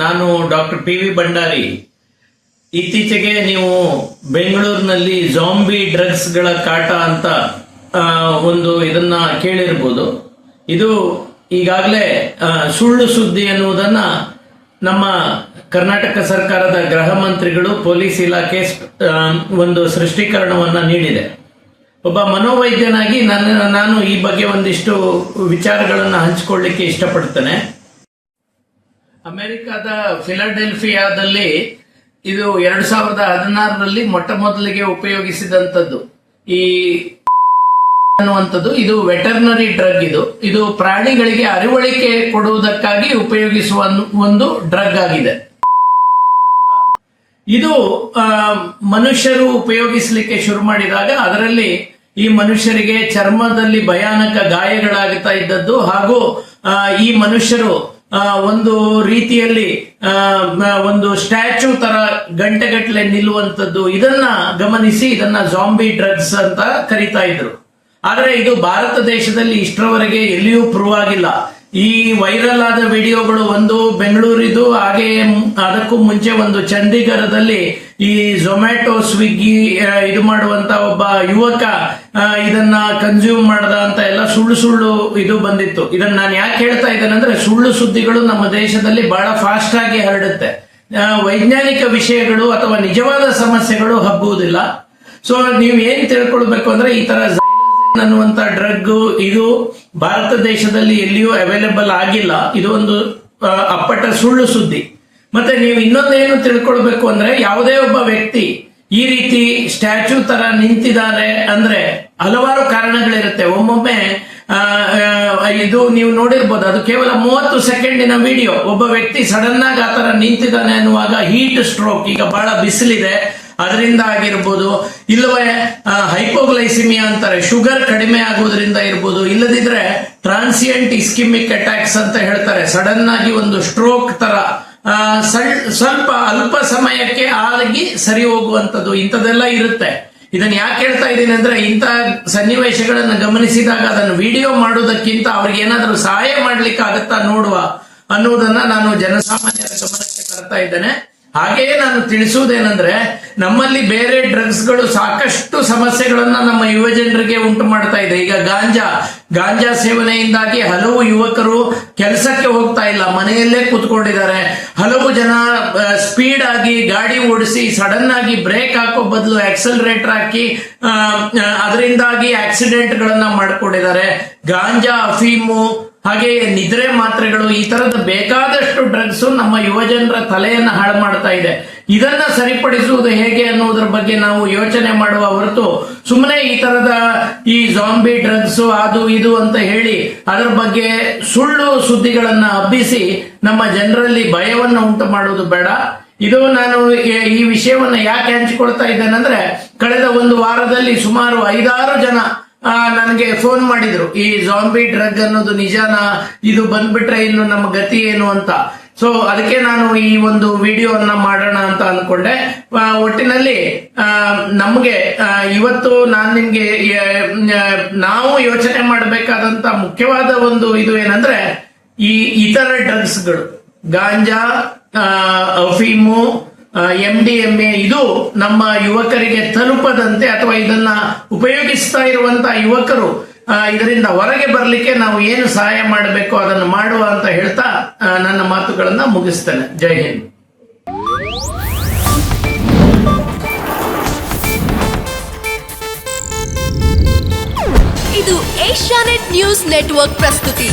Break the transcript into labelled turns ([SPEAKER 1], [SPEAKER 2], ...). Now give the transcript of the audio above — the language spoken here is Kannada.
[SPEAKER 1] ನಾನು ಡಾಕ್ಟರ್ ಪಿ.ವಿ. ಭಂಡಾರಿ. ಇತ್ತೀಚೆಗೆ ನೀವು ಬೆಂಗಳೂರಿನಲ್ಲಿ ಜಾಂಬಿ ಡ್ರಗ್ಸ್ಗಳ ಕಾಟ ಅಂತ ಒಂದು ಇದನ್ನ ಕೇಳಿರ್ಬೋದು. ಇದು ಈಗಾಗಲೇ ಸುಳ್ಳು ಸುದ್ದಿ ಅನ್ನುವುದನ್ನ ನಮ್ಮ ಕರ್ನಾಟಕ ಸರ್ಕಾರದ ಗೃಹ ಮಂತ್ರಿಗಳು, ಪೊಲೀಸ್ ಇಲಾಖೆ ಒಂದು ಸ್ಪಷ್ಟೀಕರಣವನ್ನ ನೀಡಿದೆ. ಒಬ್ಬ ಮನೋವೈದ್ಯನಾಗಿ ನಾನು ಈ ಬಗ್ಗೆ ಒಂದಿಷ್ಟು ವಿಚಾರಗಳನ್ನು ಹಂಚಿಕೊಳ್ಳಿಕ್ಕೆ ಇಷ್ಟಪಡ್ತೇನೆ. ಅಮೆರಿಕದ ಫಿಲಡೆಲ್ಫಿಯಾದಲ್ಲಿ ಇದು 2016ರಲ್ಲಿ ಮೊಟ್ಟ ಮೊದಲಿಗೆ ಉಪಯೋಗಿಸಿದಂಥದ್ದು ಈ ಅನ್ನುವಂಥದ್ದು. ಇದು ವೆಟರ್ನರಿ ಡ್ರಗ್. ಇದು ಪ್ರಾಣಿಗಳಿಗೆ ಅರಿವಳಿಕೆ ಕೊಡುವುದಕ್ಕಾಗಿ ಉಪಯೋಗಿಸುವ ಒಂದು ಡ್ರಗ್ ಆಗಿದೆ. ಇದು ಮನುಷ್ಯರು ಉಪಯೋಗಿಸಲಿಕ್ಕೆ ಶುರು ಮಾಡಿದಾಗ ಅದರಲ್ಲಿ ಈ ಮನುಷ್ಯರಿಗೆ ಚರ್ಮದಲ್ಲಿ ಭಯಾನಕ ಗಾಯಗಳಾಗುತ್ತಾ ಇದ್ದದ್ದು ಹಾಗೂ ಈ ಮನುಷ್ಯರು ಒಂದು ರೀತಿಯಲ್ಲಿ ಒಂದು ಸ್ಟ್ಯಾಚ್ಯೂ ತರ ಗಂಟೆಗಟ್ಟಲೆ ನಿಲ್ಲುವಂಥದ್ದು, ಇದನ್ನ ಗಮನಿಸಿ ಇದನ್ನ ಜಾಂಬಿ ಡ್ರಗ್ಸ್ ಅಂತ ಕರೀತಾ ಇದ್ರು. ಆದರೆ ಇದು ಭಾರತ ದೇಶದಲ್ಲಿ ಇಷ್ಟರವರೆಗೆ ಎಲ್ಲಿಯೂ ಪ್ರೂವ್ ಆಗಿಲ್ಲ. ಈ ವೈರಲ್ ಆದ ವಿಡಿಯೋಗಳು ಒಂದು ಬೆಂಗಳೂರಿದು, ಹಾಗೆ ಅದಕ್ಕೂ ಮುಂಚೆ ಒಂದು ಚಂಡೀಗಢದಲ್ಲಿ ಈ ಝೊಮ್ಯಾಟೊ, ಸ್ವಿಗ್ಗಿ ಇದು ಮಾಡುವಂತ ಒಬ್ಬ ಯುವಕ ಇದನ್ನ ಕನ್ಸ್ಯೂಮ್ ಮಾಡದ ಅಂತ ಎಲ್ಲ ಸುಳ್ಳು ಸುಳ್ಳು ಇದು ಬಂದಿತ್ತು. ಇದನ್ನ ನಾನು ಯಾಕೆ ಹೇಳ್ತಾ ಇದ್ದೇನೆ ಅಂದ್ರೆ, ಸುಳ್ಳು ಸುದ್ದಿಗಳು ನಮ್ಮ ದೇಶದಲ್ಲಿ ಬಹಳ ಫಾಸ್ಟ್ ಆಗಿ ಹರಡುತ್ತೆ. ವೈಜ್ಞಾನಿಕ ವಿಷಯಗಳು ಅಥವಾ ನಿಜವಾದ ಸಮಸ್ಯೆಗಳು ಹಬ್ಬುವುದಿಲ್ಲ. ಸೊ ನೀವು ಏನ್ ತಿಳ್ಕೊಳ್ಬೇಕು ಅಂದ್ರೆ, ಈ ತರ ಅನ್ನುವಂತ ಡ್ರಗ್ ಇದು ಭಾರತ ದೇಶದಲ್ಲಿ ಎಲ್ಲಿಯೂ ಅವೈಲೇಬಲ್ ಆಗಿಲ್ಲ. ಇದು ಒಂದು ಅಪ್ಪಟ ಸುಳ್ಳು ಸುದ್ದಿ. ಮತ್ತೆ ನೀವು ಇನ್ನೊಂದೇನು ತಿಳ್ಕೊಳ್ಬೇಕು ಅಂದ್ರೆ, ಯಾವುದೇ ಒಬ್ಬ ವ್ಯಕ್ತಿ ಈ ರೀತಿ ಸ್ಟ್ಯಾಚ್ಯೂ ತರ ನಿಂತಿದ್ದಾರೆ ಅಂದ್ರೆ ಹಲವಾರು ಕಾರಣಗಳಿರುತ್ತೆ. ಒಮ್ಮೊಮ್ಮೆ ಇದು ನೀವು ನೋಡಿರ್ಬೋದು, ಅದು ಕೇವಲ 30 ಸೆಕೆಂಡಿನ ವಿಡಿಯೋ. ಒಬ್ಬ ವ್ಯಕ್ತಿ ಸಡನ್ ಆಗಿ ಆತರ ನಿಂತಿದ್ದಾನೆ ಅನ್ನುವಾಗ ಹೀಟ್ ಸ್ಟ್ರೋಕ್, ಈಗ ಬಹಳ ಬಿಸಿಲಿದೆ ಅದರಿಂದ ಆಗಿರ್ಬೋದು, ಇಲ್ಲವೇ ಹೈಪೋಗ್ಲೈಸಿಮಿಯಾ ಅಂತಾರೆ, ಶುಗರ್ ಕಡಿಮೆ ಆಗುವುದರಿಂದ ಇರ್ಬೋದು, ಇಲ್ಲದಿದ್ರೆ ಟ್ರಾನ್ಸಿಯಂಟ್ ಇಸ್ಕಿಮಿಕ್ ಅಟ್ಯಾಕ್ಸ್ ಅಂತ ಹೇಳ್ತಾರೆ, ಸಡನ್ ಆಗಿ ಒಂದು ಸ್ಟ್ರೋಕ್ ತರ ಸ್ವಲ್ಪ ಅಲ್ಪ ಸಮಯಕ್ಕೆ ಆಗಿ ಸರಿ ಹೋಗುವಂಥದ್ದು, ಇಂಥದೆಲ್ಲ ಇರುತ್ತೆ. ಇದನ್ನ ಯಾಕೆ ಹೇಳ್ತಾ ಇದ್ದೀನಿ ಅಂದ್ರೆ, ಇಂಥ ಸನ್ನಿವೇಶಗಳನ್ನು ಗಮನಿಸಿದಾಗ ಅದನ್ನು ವಿಡಿಯೋ ಮಾಡುವುದಕ್ಕಿಂತ ಅವ್ರಿಗೆ ಏನಾದರೂ ಸಹಾಯ ಮಾಡ್ಲಿಕ್ಕೆ ಆಗತ್ತಾ ನೋಡುವ ಅನ್ನುವುದನ್ನ ನಾನು ಜನಸಾಮಾನ್ಯರ ಗಮನಕ್ಕೆ ತರ್ತಾ ಇದ್ದೇನೆ. ಹಾಗೆಯೇ ನಾನು ತಿಳಿಸುವುದೇನೆಂದ್ರೆ, ನಮ್ಮಲ್ಲಿ ಬೇರೆ ಡ್ರಗ್ಸ್ಗಳು ಸಾಕಷ್ಟು ಸಮಸ್ಯೆಗಳನ್ನ ನಮ್ಮ ಯುವ ಜನರಿಗೆ ಉಂಟು ಮಾಡ್ತಾ ಇದೆ. ಈಗ ಗಾಂಜಾ ಸೇವನೆಯಿಂದಾಗಿ ಹಲವು ಯುವಕರು ಕೆಲಸಕ್ಕೆ ಹೋಗ್ತಾ ಇಲ್ಲ, ಮನೆಯಲ್ಲೇ ಕೂತ್ಕೊಂಡಿದ್ದಾರೆ. ಹಲವು ಜನ ಸ್ಪೀಡ್ ಆಗಿ ಗಾಡಿ ಓಡಿಸಿ ಸಡನ್ ಆಗಿ ಬ್ರೇಕ್ ಹಾಕೋ ಬದಲು ಆಕ್ಸಲರೇಟರ್ ಹಾಕಿ ಅದರಿಂದಾಗಿ ಆಕ್ಸಿಡೆಂಟ್ ಗಳನ್ನ ಮಾಡ್ಕೊಂಡಿದ್ದಾರೆ. ಗಾಂಜಾ, ಅಫೀಮು, ಹಾಗೆ ನಿದ್ರೆ ಮಾತ್ರೆಗಳು, ಈ ತರದ ಬೇಕಾದಷ್ಟು ಡ್ರಗ್ಸ್ ನಮ್ಮ ಯುವ ಜನರ ತಲೆಯನ್ನ ಹಾಳು ಮಾಡ್ತಾ ಇದೆ. ಇದನ್ನ ಸರಿಪಡಿಸುವುದು ಹೇಗೆ ಅನ್ನುವುದರ ಬಗ್ಗೆ ನಾವು ಯೋಚನೆ ಮಾಡುವ ಹೊರತು ಸುಮ್ಮನೆ ಈ ತರದ ಈ ಜಾಂಬಿ ಡ್ರಗ್ಸ್ ಅದು ಇದು ಅಂತ ಹೇಳಿ ಅದರ ಬಗ್ಗೆ ಸುಳ್ಳು ಸುದ್ದಿಗಳನ್ನ ಹಬ್ಬಿಸಿ ನಮ್ಮ ಜನರಲ್ಲಿ ಭಯವನ್ನ ಉಂಟು ಮಾಡುವುದು ಬೇಡ. ಇದು ನಾನು ಈ ವಿಷಯವನ್ನ ಯಾಕೆ ಹಂಚಿಕೊಳ್ತಾ ಇದ್ದೇನೆಂದ್ರೆ, ಕಳೆದ ಒಂದು ವಾರದಲ್ಲಿ ಸುಮಾರು 5-6 ಜನ ನನಗೆ ಫೋನ್ ಮಾಡಿದ್ರು, ಈ ಜಾಂಬಿ ಡ್ರಗ್ ಅನ್ನೋದು ನಿಜಾನ, ಇದು ಬಂದ್ಬಿಟ್ರೆ ಇನ್ನು ನಮ್ಮ ಗತಿ ಏನು ಅಂತ. ಸೊ ಅದಕ್ಕೆ ನಾನು ಈ ಒಂದು ವಿಡಿಯೋವನ್ನ ಮಾಡೋಣ ಅಂತ ಅನ್ಕೊಂಡೆ. ಒಟ್ಟಿನಲ್ಲಿ ನಮ್ಗೆ ಇವತ್ತು ನಾನು ನಿಮ್ಗೆ ನಾವು ಯೋಚನೆ ಮಾಡಬೇಕಾದಂತ ಮುಖ್ಯವಾದ ಒಂದು ಇದು ಏನಂದ್ರೆ, ಈ ಇತರ ಡ್ರಗ್ಸ್ಗಳು, ಗಾಂಜಾ, ಅಫೀಮು, MDMA ಇದು ನಮ್ಮ ಯುವಕರಿಗೆ ತಲುಪದಂತೆ ಅಥವಾ ಇದನ್ನ ಉಪಯೋಗಿಸ್ತಾ ಇರುವಂತಹ ಯುವಕರು ಇದರಿಂದ ಹೊರಗೆ ಬರಲಿಕ್ಕೆ ನಾವು ಏನು ಸಹಾಯ ಮಾಡಬೇಕು ಅದನ್ನು ಮಾಡುವ ಅಂತ ಹೇಳ್ತಾ ನನ್ನ ಮಾತುಗಳನ್ನ ಮುಗಿಸ್ತೇನೆ. ಜೈ ಹಿಂದ್.
[SPEAKER 2] ಇದು ಏಷ್ಯಾನೆಟ್ ನ್ಯೂಸ್ ನೆಟ್ವರ್ಕ್ ಪ್ರಸ್ತುತಿ.